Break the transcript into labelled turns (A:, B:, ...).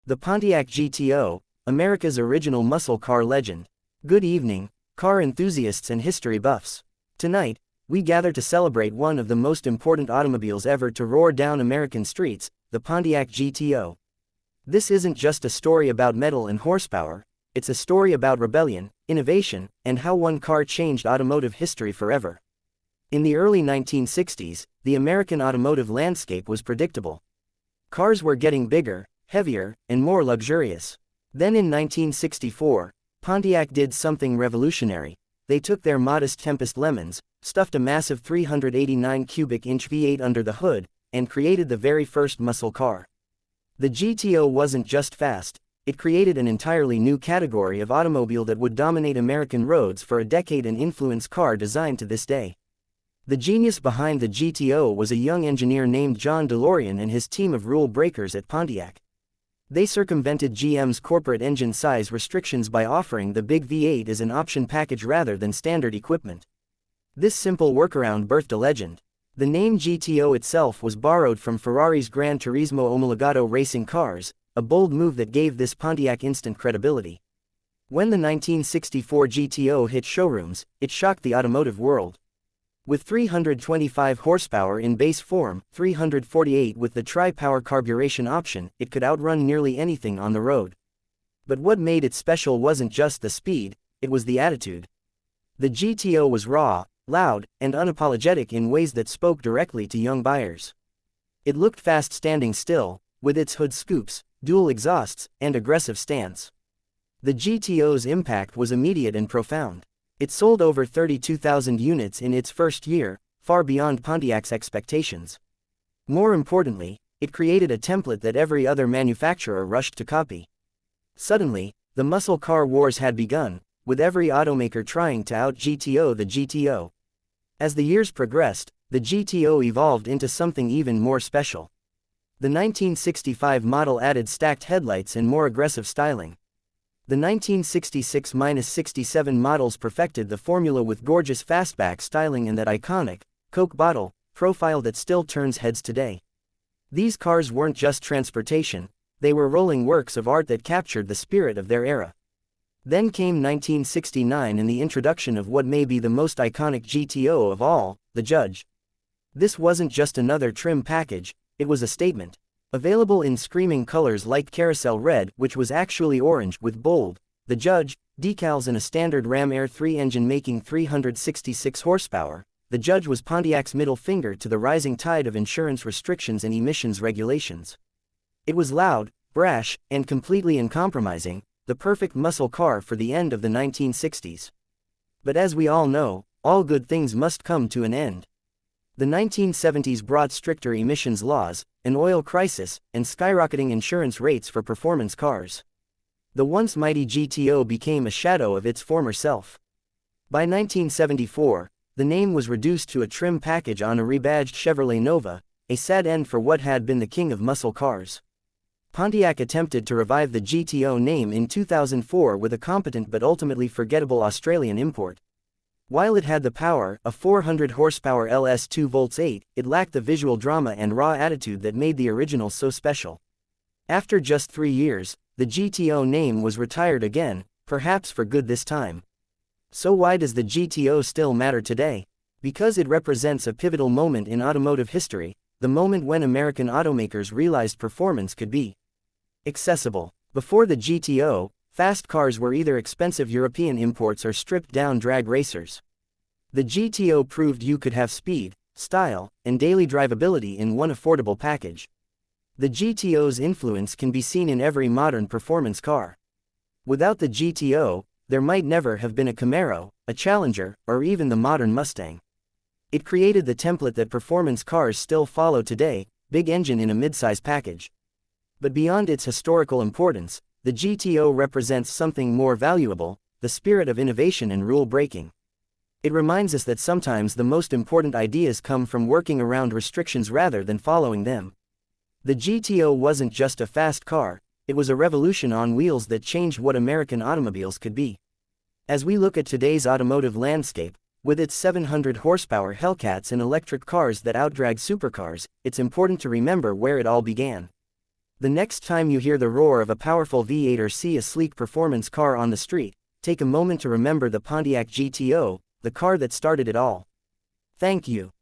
A: The Pontiac GTO, America's original muscle car legend. Good evening, car enthusiasts and history buffs. Tonight, we gather to celebrate one of the most important automobiles ever to roar down American streets, the Pontiac GTO. This isn't just a story about metal and horsepower, it's a story about rebellion, innovation, and how one car changed automotive history forever. In the early 1960s, the American automotive landscape was predictable. Cars were getting bigger, heavier, and more luxurious. Then in 1964, Pontiac did something revolutionary. They took their modest Tempest Lemons, stuffed a massive 389 cubic inch V8 under the hood, and created the very first muscle car. The GTO wasn't just fast, it created an entirely new category of automobile that would dominate American roads for a decade and influence car design to this day. The genius behind the GTO was a young engineer named John DeLorean and his team of rule breakers at Pontiac. They circumvented GM's corporate engine size restrictions by offering the big V8 as an option package rather than standard equipment. This simple workaround birthed a legend. The name GTO itself was borrowed from Ferrari's Gran Turismo Omologato racing cars, a bold move that gave this Pontiac instant credibility. When the 1964 GTO hit showrooms, it shocked the automotive world. With 325 horsepower in base form, 348 with the tri-power carburation option, it could outrun nearly anything on the road. But what made it special wasn't just the speed, it was the attitude. The GTO was raw, loud, and unapologetic in ways that spoke directly to young buyers. It looked fast standing still, with its hood scoops, dual exhausts, and aggressive stance. The GTO's impact was immediate and profound. It sold over 32,000 units in its first year, far beyond Pontiac's expectations. More importantly, it created a template that every other manufacturer rushed to copy. Suddenly, the muscle car wars had begun, with every automaker trying to out-GTO the GTO. As the years progressed, the GTO evolved into something even more special. The 1965 model added stacked headlights and more aggressive styling. The 1966-67 models perfected the formula with gorgeous fastback styling and that iconic, Coke bottle, profile that still turns heads today. These cars weren't just transportation, they were rolling works of art that captured the spirit of their era. Then came 1969 and the introduction of what may be the most iconic GTO of all, the Judge. This wasn't just another trim package, it was a statement. Available in screaming colors like carousel red, which was actually orange, with bold, the Judge, decals and a standard Ram Air 3 engine making 366 horsepower, the Judge was Pontiac's middle finger to the rising tide of insurance restrictions and emissions regulations. It was loud, brash, and completely uncompromising, the perfect muscle car for the end of the 1960s. But as we all know, all good things must come to an end. The 1970s brought stricter emissions laws, an oil crisis, and skyrocketing insurance rates for performance cars. The once mighty GTO became a shadow of its former self. By 1974, the name was reduced to a trim package on a rebadged Chevrolet Nova, a sad end for what had been the king of muscle cars. Pontiac attempted to revive the GTO name in 2004 with a competent but ultimately forgettable Australian import. While it had the power, a 400 horsepower LS 2V8, it lacked the visual drama and raw attitude that made the original so special. After just 3 years, the GTO name was retired again, perhaps for good this time. So why does the GTO still matter today? Because it represents a pivotal moment in automotive history, the moment when American automakers realized performance could be accessible. Before the GTO, fast cars were either expensive European imports or stripped-down drag racers. The GTO proved you could have speed, style, and daily drivability in one affordable package. The GTO's influence can be seen in every modern performance car. Without the GTO, there might never have been a Camaro, a Challenger, or even the modern Mustang. It created the template that performance cars still follow today, big engine in a midsize package. But beyond its historical importance, the GTO represents something more valuable, the spirit of innovation and rule breaking. It reminds us that sometimes the most important ideas come from working around restrictions rather than following them. The GTO wasn't just a fast car, it was a revolution on wheels that changed what American automobiles could be. As we look at today's automotive landscape, with its 700 horsepower Hellcats and electric cars that outdrag supercars, it's important to remember where it all began. The next time you hear the roar of a powerful V8 or see a sleek performance car on the street, take a moment to remember the Pontiac GTO, the car that started it all. Thank you.